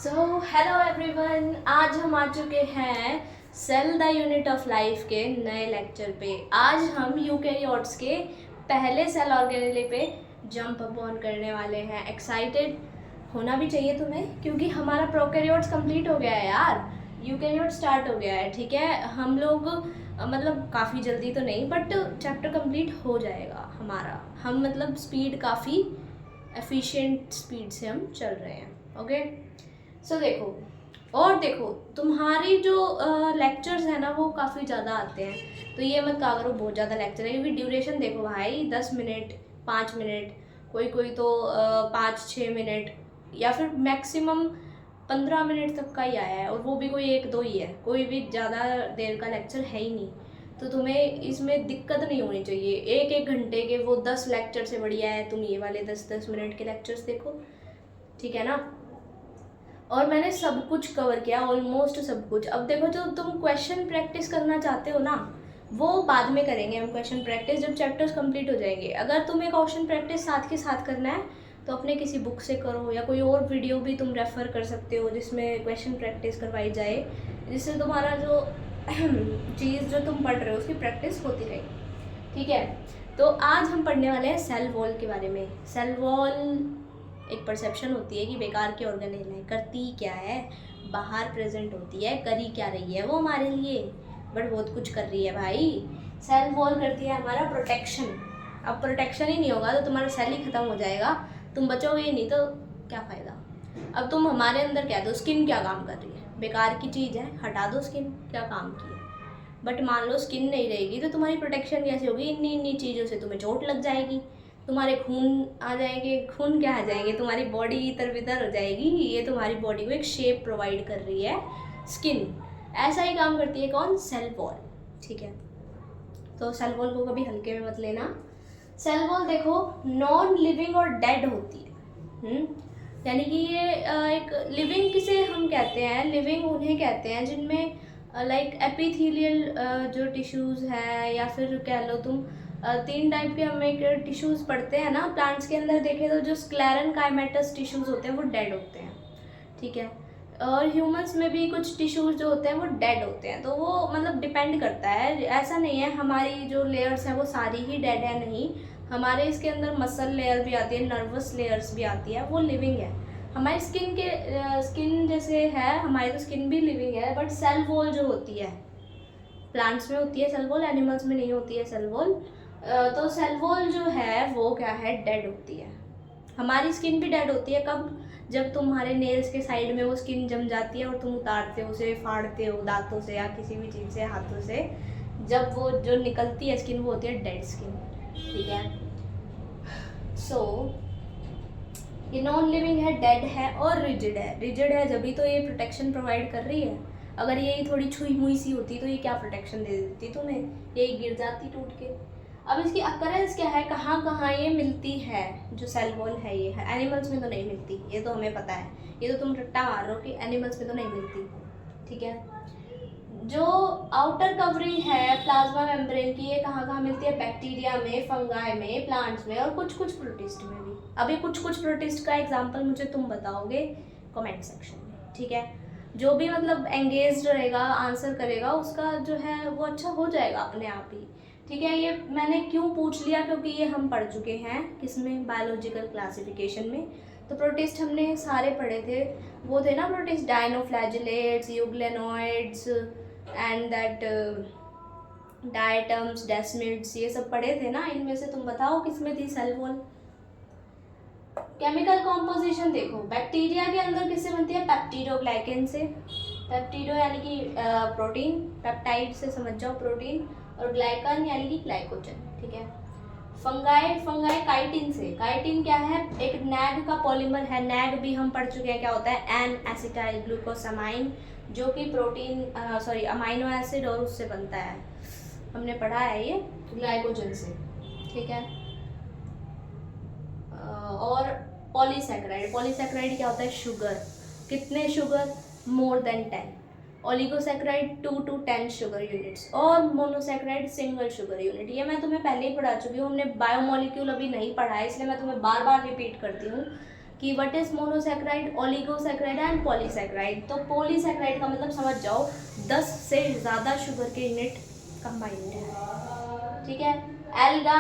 So hello everyone, आज हम आ चुके हैं cell the unit of life के नए लेक्चर पे। आज हम यूकैरियोट्स के पहले सेल ऑर्गेनेले पे जंप अप ऑन करने वाले हैं। एक्साइटेड होना भी चाहिए तुम्हें, क्योंकि हमारा प्रोकैरियोट्स कंप्लीट हो गया है यार, यूकैरियोट स्टार्ट हो गया है। ठीक है, हम लोग मतलब काफ़ी जल्दी तो नहीं, बट चैप्टर कंप्लीट हो जाएगा हमारा। हम मतलब स्पीड काफ़ी एफिशिएंट स्पीड से हम चल रहे हैं। ओके, सो देखो, और देखो तुम्हारी जो लेक्चर्स है ना वो काफ़ी ज़्यादा आते हैं, तो ये मत कहा करो बहुत ज़्यादा लेक्चर है, क्योंकि ड्यूरेशन देखो भाई 10 मिनट, 5 मिनट, कोई कोई तो 5-6 मिनट, या फिर मैक्सिमम 15 मिनट तक का ही आया है, और वो भी कोई एक दो ही है, कोई भी ज़्यादा देर का लेक्चर है ही नहीं। तो तुम्हें इसमें दिक्कत नहीं होनी चाहिए। एक एक घंटे के वो 10 लेक्चर से बढ़िया है तुम ये वाले 10-10 मिनट के लेक्चर्स देखो। ठीक है ना। और मैंने सब कुछ कवर किया, ऑलमोस्ट सब कुछ। अब देखो, जो तुम क्वेश्चन प्रैक्टिस करना चाहते हो ना, वो बाद में करेंगे हम क्वेश्चन प्रैक्टिस, जब चैप्टर्स कंप्लीट हो जाएंगे। अगर तुम्हें क्वेश्चन प्रैक्टिस साथ के साथ करना है तो अपने किसी बुक से करो, या कोई और वीडियो भी तुम रेफ़र कर सकते हो जिसमें क्वेश्चन प्रैक्टिस करवाई जाए, जिससे तुम्हारा जो चीज़ जो तुम पढ़ रहे हो उसकी प्रैक्टिस होती रहे। ठीक है, तो आज हम पढ़ने वाले हैं सेल वॉल के बारे में। सेल वॉल एक परसेप्शन होती है कि बेकार की ऑर्गेनेल है, करती क्या है, बाहर प्रेजेंट होती है, करी क्या रही है वो हमारे लिए, बट बहुत कुछ कर रही है भाई। सेल वॉल करती है हमारा प्रोटेक्शन। अब प्रोटेक्शन ही नहीं होगा तो तुम्हारा सेल ही खत्म हो जाएगा, तुम बचोगे ही नहीं, तो क्या फ़ायदा। अब तुम हमारे अंदर कह दो स्किन क्या काम कर रही है, बेकार की चीज़ है, हटा दो स्किन, क्या काम की है। बट मान लो स्किन नहीं रहेगी तो तुम्हारी प्रोटेक्शन कैसे होगी, इन्नी इन्नी चीज़ों से तुम्हें चोट लग जाएगी, तुम्हारे खून आ जाएंगे, खून क्या आ जाएंगे, तुम्हारी बॉडी इधर उधर हो जाएगी। ये तुम्हारी बॉडी को एक शेप प्रोवाइड कर रही है स्किन। ऐसा ही काम करती है कौन, सेल वॉल। ठीक है, तो सेल वॉल को कभी हल्के में मत लेना। सेल वॉल देखो नॉन लिविंग और डेड होती है। यानी कि ये एक लिविंग किसे हम कहते हैं, लिविंग उन्हें कहते हैं जिनमें लाइक एपिथेलियल जो टिश्यूज़ है, या फिर कह लो तुम 3 टाइप के हम एक टिश्यूज़ पढ़ते हैं ना प्लांट्स के अंदर, देखे तो जो स्क्लेरन काइमेटस टिश्यूज़ होते हैं वो डेड होते हैं। ठीक है, और ह्यूमंस में भी कुछ टिश्यूज़ जो होते हैं वो डेड होते हैं। तो वो मतलब डिपेंड करता है, ऐसा नहीं है हमारी जो लेयर्स हैं वो सारी ही डेड है, नहीं। हमारे इसके अंदर मसल लेयर भी आती है, नर्वस लेयर्स भी आती है, वो लिविंग है। हमारी स्किन जैसे है, हमारी तो स्किन भी लिविंग है, बट सेल वॉल जो होती है प्लांट्स में होती है सेल वॉल, एनिमल्स में नहीं होती है सेल वॉल। तो सेल वॉल जो है वो क्या है, डेड होती है। हमारी स्किन भी डेड होती है कब, जब तुम्हारे नेल्स के साइड में वो स्किन जम जाती है और तुम उतारते हो उसे, फाड़ते हो दांतों से या किसी भी चीज़ से, हाथों से, जब वो जो निकलती है स्किन वो होती है डेड स्किन। ठीक है, सो ये नॉन लिविंग है, डेड है और रिजिड है। रिजिड है जब भी तो ये प्रोटेक्शन प्रोवाइड कर रही है, अगर ये थोड़ी छुई मुई सी होती तो ये क्या प्रोटेक्शन दे देती तुम्हें, ये गिर जाती टूट के। अब इसकी अकरेंस क्या है, कहाँ कहाँ ये मिलती है, जो सेल वॉल है ये है, एनिमल्स में तो नहीं मिलती, ये तो हमें पता है, ये तो तुम रट्टा मार रहे हो कि एनिमल्स में तो नहीं मिलती। ठीक है, जो आउटर कवरिंग है प्लाज्मा मेम्ब्रेन की, ये कहाँ कहाँ मिलती है, बैक्टीरिया में, फंगाई में, प्लांट्स में, और कुछ कुछ प्रोटिस्ट में भी। अभी कुछ कुछ प्रोटिस्ट का एग्जांपल मुझे तुम बताओगे कमेंट सेक्शन में। ठीक है, जो भी मतलब एंगेज्ड रहेगा, आंसर करेगा, उसका जो है वो अच्छा हो जाएगा अपने आप ही। ठीक है, ये मैंने क्यों पूछ लिया, क्योंकि ये हम पढ़ चुके हैं किसमें, बायोलॉजिकल क्लासिफिकेशन में। तो प्रोटिस्ट हमने सारे पढ़े थे, वो थे ना protist, dinoflagellates, euglenoids and that diatoms, desmids, ये सब पढ़े थे ना। इनमें से तुम बताओ किसमें थी सेल वॉल। केमिकल कॉम्पोजिशन देखो, बैक्टीरिया के अंदर किससे बनती है, पेप्टिडोग्लाइकेन से। पेप्टिडो यानी कि प्रोटीन, पेप्टाइड से समझ जाओ प्रोटीन, और ग्लाइकन यानी कि ग्लाइकोजन। ठीक है, फंगाई काइटिन से। काइटिन क्या है, एक नैग का पॉलीमर है, नैग भी हम पढ़ चुके हैं क्या होता है, एन एसिटाइल ग्लूकोसामाइन, जो कि प्रोटीन सॉरी अमाइनो एसिड और उससे बनता है, हमने पढ़ा है ये ग्लाइकोजन से। ठीक है, और पॉलीसैकराइड, पॉलीसैकराइड क्या होता है, शुगर। कितने sugar, more than 10। ओलिगोसैकराइड 2 to 10 sugar units, और मोनोसैकराइड सिंगल शुगर यूनिट। ये मैं तुम्हें पहले ही पढ़ा चुकी हूँ, हमने बायोमोलिक्यूल अभी नहीं पढ़ा है, इसलिए मैं तुम्हें बार बार रिपीट करती हूँ कि what is monosaccharide, oligosaccharide and polysaccharide. तो पॉलीसैकेराइड का मतलब समझ जाओ 10 से ज़्यादा शुगर के यूनिट कंबाइंड है, ठीक है। एल्गा,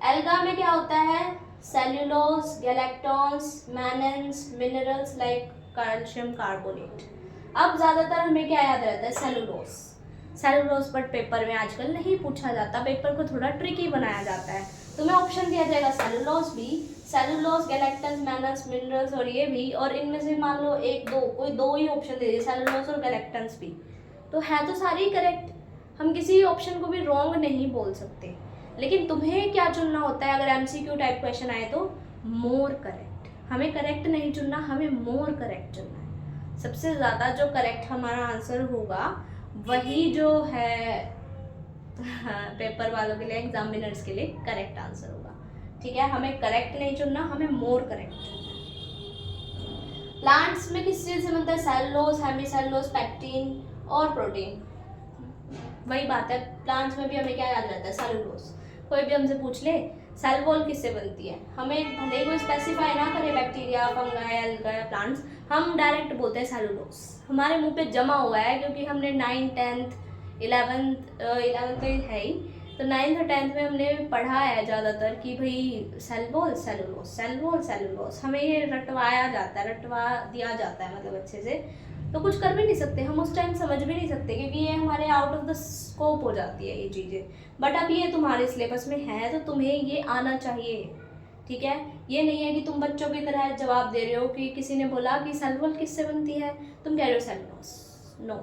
एल्गा में क्या होता है, cellulose, galactans, mannans, minerals like calcium carbonate. अब ज़्यादातर हमें क्या याद रहता है, सेलुलोज। सेलुलोज बट पेपर में आजकल नहीं पूछा जाता, पेपर को थोड़ा ट्रिकी बनाया जाता है। तुम्हें ऑप्शन दिया जाएगा सेलुलोज भी, सेलुलोज, गैलेक्टन्स, मैनन्स, मिनरल्स और ये भी, और इनमें से मान लो एक दो, कोई दो ही ऑप्शन दे दिए, सेलुलोज और गैलेक्टन्स भी, तो है तो सारी ही करेक्ट। हम किसी ऑप्शन को भी रॉन्ग नहीं बोल सकते। लेकिन तुम्हें क्या चुनना होता है, अगर एमसीक्यू टाइप क्वेश्चन आए तो मोर करेक्ट। हमें करेक्ट नहीं चुनना, हमें मोर करेक्ट चुनना है। सबसे ज़्यादा जो करेक्ट हमारा आंसर होगा वही जो है पेपर वालों के लिए, एग्जामिनर्स के लिए करेक्ट आंसर होगा, ठीक है। हमें करेक्ट नहीं चुनना, हमें मोर करेक्ट चुनना है। प्लांट्स में किस चीज़ से बनता है, सेलुलोज, हेमीसेलुलोज, पेक्टिन और प्रोटीन। वही बात है, प्लांट्स में भी हमें क्या याद रहता है, सेलुलोज। कोई भी हमसे पूछ ले सेल वॉल किससे बनती है, हमें भले ही कोई स्पेसिफाई ना करे, बैक्टीरिया, फंगाई, एल्गा या प्लांट्स, हम डायरेक्ट बोलते हैं सेलुलोज। हमारे मुंह पे जमा हुआ है क्योंकि हमने 9th 10th 11th तो है ही, तो 9th और 10th में हमने पढ़ा है ज़्यादातर कि भाई cell wall cellulose, cell wall cellulose, हमें ये रटवाया जाता है, रटवा दिया जाता है मतलब अच्छे से। तो कुछ कर भी नहीं सकते हम उस टाइम, समझ भी नहीं सकते क्योंकि ये हमारे आउट ऑफ द स्कोप हो जाती है ये चीज़ें। बट अब ये तुम्हारे सिलेबस में है तो तुम्हें ये आना चाहिए, ठीक है। ये नहीं है कि तुम बच्चों की तरह जवाब दे रहे हो कि किसी ने बोला कि सेल वॉल किससे बनती है, तुम कह रहे हो सेलुलोज। नो,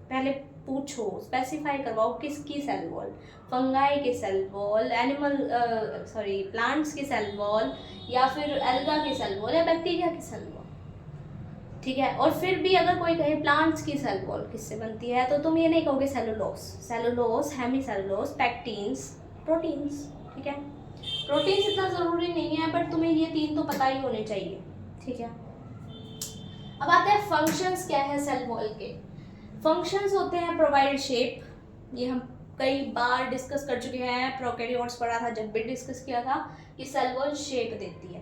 पहले पूछो, स्पेसिफाई करवाओ किसकी सेल वॉल, फंगाई की सेल वॉल, एनिमल प्लांट्स की सेल वॉल, या फिर एल्गा की सेल वॉल, या बैक्टीरिया की सेल वॉल, ठीक है। और फिर भी अगर कोई कहे प्लांट्स की सेल वॉल किससे बनती है, तो तुम ये नहीं कहोगे cellulose, cellulose, hemicellulose, pectins, proteins, ठीक है। प्रोटीन्स इतना ज़रूरी नहीं है बट तुम्हें ये 3 तो पता ही होने चाहिए, ठीक है। अब आते हैं फंक्शंस क्या है सेल वॉल के। फंक्शंस होते हैं प्रोवाइड शेप, ये हम कई बार डिस्कस कर चुके हैं, प्रोकैरियोट्स पढ़ा था जब भी डिस्कस किया था कि सेल वॉल शेप देती है।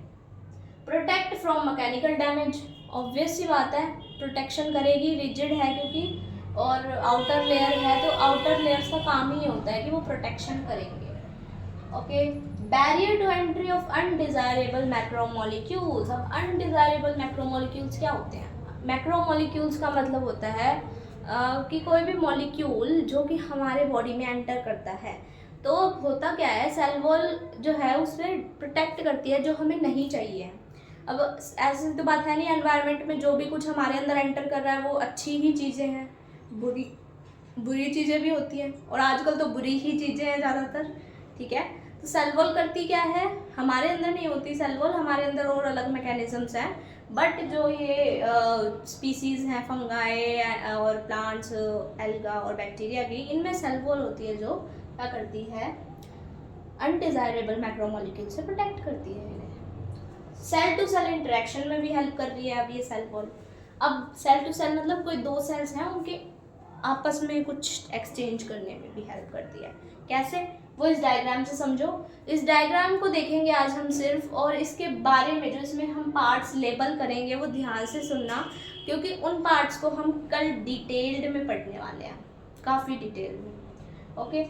Protect from mechanical damage, obvious सी बात है, प्रोटेक्शन करेगी, रिजिड है क्योंकि, और आउटर लेयर है तो आउटर लेयर्स का काम ही होता है कि वो प्रोटेक्शन करेंगे, okay. Barrier to entry of undesirable macromolecules. अब अनडिजायरेबल मैक्रोमोलिक्यूल्स क्या होते हैं, मैक्रोमोलिक्यूल्स का मतलब होता है कि कोई भी मॉलिक्यूल जो कि हमारे बॉडी में एंटर करता है, तो होता क्या है, सेल वॉल जो है उसमें प्रोटेक्ट करती है जो हमें नहीं चाहिए। अब ऐसी तो बात है नहीं, एनवायरनमेंट में जो भी कुछ हमारे अंदर एंटर कर रहा है वो अच्छी ही चीज़ें हैं, बुरी चीज़ें भी होती हैं, और आजकल तो बुरी ही चीज़ें हैं ज़्यादातर, ठीक है। तो सेल वॉल करती क्या है, हमारे अंदर नहीं होती सेल वॉल, हमारे अंदर और अलग मैकेनिज्म्स हैं, बट जो ये स्पीसीज़ हैं, फंगाई और प्लांट्स, एल्गा और बैक्टीरिया की, इनमें सेल वॉल होती है जो क्या करती है, अनडिजायरेबल मैक्रोमोलिक्यूल से प्रोटेक्ट करती है। सेल टू सेल इंटरेक्शन में भी हेल्प कर रही है अब ये सेल वॉल। अब सेल टू सेल मतलब कोई दो सेल्स हैं उनके आपस में कुछ एक्सचेंज करने में भी हेल्प करती है। कैसे, वो इस डायग्राम से समझो। इस डायग्राम को देखेंगे आज हम सिर्फ, और इसके बारे में जो इसमें हम पार्ट्स लेबल करेंगे वो ध्यान से सुनना, क्योंकि उन पार्ट्स को हम कल डिटेल्ड में पढ़ने वाले हैं, काफ़ी डिटेल में, ओके।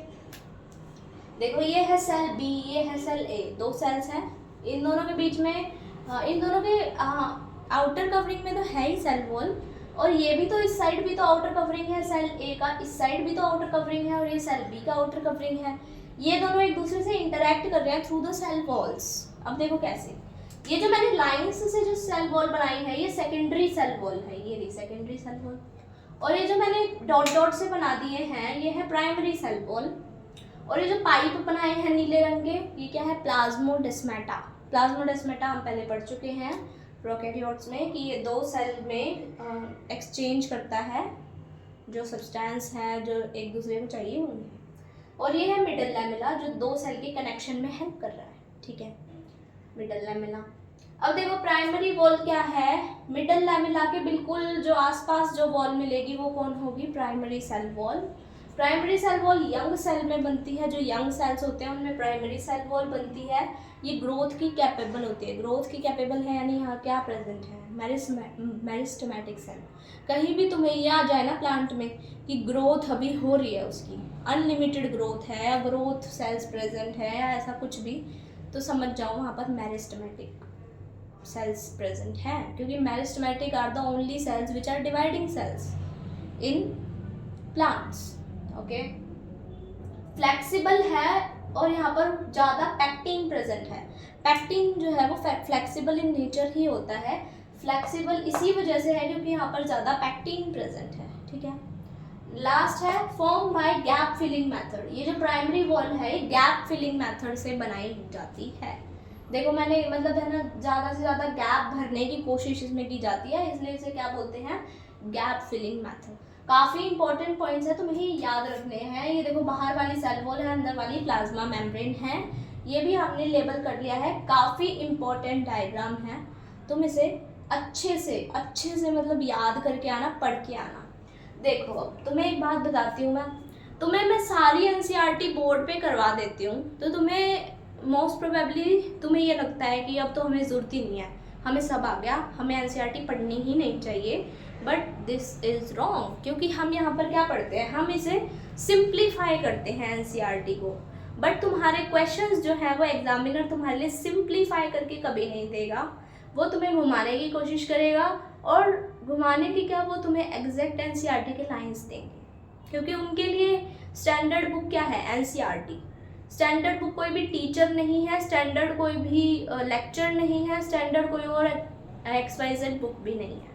देखो ये है सेल बी, ये है सेल ए, दो सेल्स हैं, इन दोनों के बीच में इन दोनों के आउटर कवरिंग में तो है ही सेल वॉल, और ये भी तो इस साइड भी तो आउटर कवरिंग है सेल ए का, इस साइड भी तो आउटर कवरिंग है, और ये सेल बी का आउटर कवरिंग है। ये दोनों एक दूसरे से इंटरेक्ट कर रहे हैं थ्रू द सेल वॉल्स। अब देखो कैसे, ये जो मैंने लाइंस से जो सेल वॉल बनाई है ये सेकेंडरी सेल वॉल है, ये रही सेकेंडरी सेल वॉल, और ये जो मैंने डॉट डॉट से बना दिए हैं ये है प्राइमरी सेल वॉल, और ये जो पाइप बनाए हैं नीले रंग के ये क्या है, प्लाज्मोडेस्माटा। प्लाज्मोडेस्माटा हम पहले पढ़ चुके हैं प्रोकैरियोट्स में कि ये दो सेल में एक्सचेंज करता है जो सब्सटेंस है जो एक दूसरे को चाहिए होंगे, और ये है मिडल लैमेला जो दो सेल के कनेक्शन में हेल्प कर रहा है, ठीक है, मिडल लैमेला। अब देखो प्राइमरी वॉल क्या है, मिडल लैमेला के बिल्कुल जो आसपास जो वॉल मिलेगी वो कौन होगी, primary cell wall. Primary cell wall young cell में बनती है, जो यंग सेल्स होते हैं उनमें प्राइमरी सेल वॉल बनती है। ये ग्रोथ की कैपेबल होती है, ग्रोथ की कैपेबल है यानी यहाँ क्या प्रेजेंट है, मेरिस्टेमेटिक सेल। कहीं भी तुम्हें ये आ जाए ना प्लांट में कि ग्रोथ अभी हो रही है, उसकी अनलिमिटेड ग्रोथ है या ग्रोथ सेल्स प्रेजेंट है या ऐसा कुछ भी, तो समझ जाओ वहाँ पर मेरिस्टेमेटिक सेल्स प्रेजेंट है, क्योंकि meristematic are the only cells which are dividing cells in plants. Okay, flexible है और यहाँ पर ज़्यादा पैक्टिन प्रेजेंट है। पैक्टिन जो है वो फ्लेक्सिबल इन नेचर ही होता है, फ्लेक्सिबल इसी वजह से है क्योंकि यहाँ पर ज़्यादा पैक्टिन प्रेजेंट है। ठीक है, लास्ट है form by gap filling method. ये जो प्राइमरी वॉल है गैप फिलिंग मेथड से बनाई जाती है। देखो मैंने मतलब है ना, ज़्यादा से ज़्यादा गैप भरने की कोशिश इसमें की जाती है, इसलिए इसे क्या बोलते हैं, गैप फिलिंग मेथड। काफ़ी इंपॉर्टेंट पॉइंट्स है, तुम्हें याद रखने हैं। ये देखो बाहर वाली सेल वॉल है, अंदर वाली प्लाज्मा मेम्ब्रेन है, ये भी हमने लेबल कर लिया है। काफ़ी इंपॉर्टेंट डायग्राम है, तुम इसे अच्छे से मतलब याद करके आना, पढ़ के आना। देखो अब तुम्हें एक बात बताती हूँ, मैं सारी एनसीईआरटी बोर्ड पे करवा देती हूँ, तो तुम्हें मोस्ट प्रोबेबली तुम्हें ये लगता है कि अब तो हमें ज़रूरत ही नहीं है, हमें सब आ गया, हमें एनसीईआरटी पढ़नी ही नहीं चाहिए। बट दिस इज़ रॉन्ग, क्योंकि हम यहाँ पर क्या पढ़ते हैं, हम इसे सिंप्लीफाई करते हैं एनसीईआरटी को। बट तुम्हारे क्वेश्चंस जो है वो एग्जामिनर तुम्हारे लिए सिंप्लीफाई करके कभी नहीं देगा, वो तुम्हें घुमाने की कोशिश करेगा, और घुमाने की क्या, वो तुम्हें एग्जैक्ट एनसीईआरटी के लाइंस देंगे, क्योंकि उनके लिए स्टैंडर्ड बुक क्या है, एनसीईआरटी। स्टैंडर्ड बुक कोई भी टीचर नहीं है, स्टैंडर्ड कोई भी लेक्चर नहीं है, स्टैंडर्ड कोई और XYZ बुक भी नहीं है।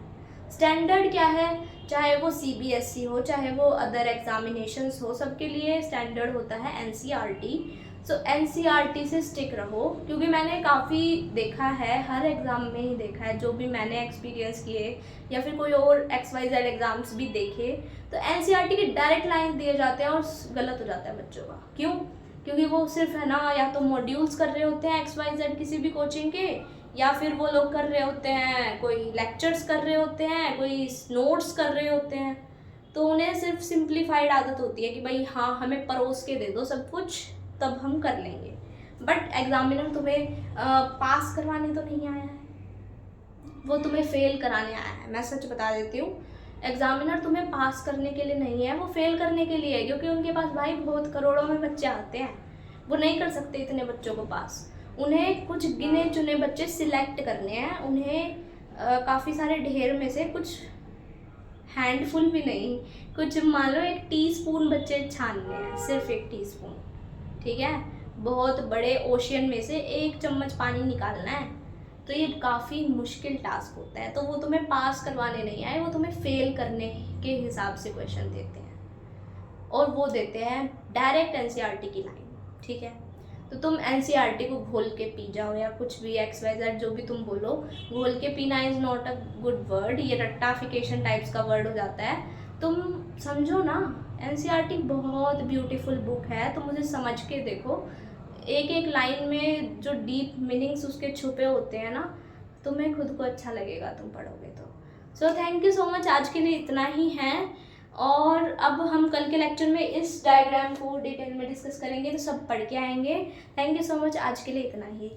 स्टैंडर्ड क्या है, चाहे वो CBSE हो, चाहे वो अदर एग्जामिनेशंस हो, सबके लिए स्टैंडर्ड होता है एनसीईआरटी। सो एनसीईआरटी से स्टिक रहो, क्योंकि मैंने काफ़ी देखा है, हर एग्ज़ाम में ही देखा है, जो भी मैंने एक्सपीरियंस किए या फिर कोई और XYZ एग्ज़ाम्स भी देखे, तो एनसीईआरटी के डायरेक्ट लाइन दिए जाते हैं और गलत हो जाता है बच्चों का। क्यों? क्योंकि वो सिर्फ है ना, या तो मॉड्यूल्स कर रहे होते हैं XYZ किसी भी कोचिंग के, या फिर वो लोग कर रहे होते हैं, कोई लेक्चर्स कर रहे होते हैं, कोई नोट्स कर रहे होते हैं, तो उन्हें सिर्फ सिंप्लीफाइड आदत होती है कि भाई हाँ हमें परोस के दे दो सब कुछ, तब हम कर लेंगे। बट एग्जामिनर तुम्हें पास करवाने तो नहीं आया है, वो तुम्हें फेल कराने आया है। मैं सच बता देती हूँ, एग्जामिनर तुम्हें पास करने के लिए नहीं है, वो फेल करने के लिए है, क्योंकि उनके पास भाई बहुत करोड़ों में बच्चे आते हैं, वो नहीं कर सकते इतने बच्चों को पास। उन्हें कुछ गिने चुने बच्चे सिलेक्ट करने हैं, उन्हें काफ़ी सारे ढेर में से कुछ हैंडफुल भी नहीं, कुछ मान लो 1 टीस्पून बच्चे छानने हैं, सिर्फ 1 टीस्पून। ठीक है, बहुत बड़े ओशियन में से 1 चम्मच पानी निकालना है, तो ये काफ़ी मुश्किल टास्क होता है। तो वो तुम्हें पास करवाने नहीं आए, वो तुम्हें फेल करने के हिसाब से क्वेश्चन देते हैं, और वो देते हैं डायरेक्ट एनसीईआरटी की लाइन। ठीक है, तो तुम एनसीईआरटी को घोल के पी जाओ, या कुछ भी XYZ जो भी तुम बोलो, घोल के पीना is not a good word, ये रट्टाफिकेशन टाइप्स का वर्ड हो जाता है। तुम समझो ना, एनसीईआरटी बहुत ब्यूटीफुल बुक है, तुम मुझे समझ के देखो, एक एक लाइन में जो डीप मीनिंग्स उसके छुपे होते हैं ना, तुम्हें खुद को अच्छा लगेगा तुम पढ़ोगे तो। So thank you so much, आज के लिए इतना ही है, और अब हम कल के लेक्चर में इस डायग्राम को डिटेल में डिस्कस करेंगे, तो सब पढ़ के आएंगे। थैंक यू सो मच, आज के लिए इतना ही।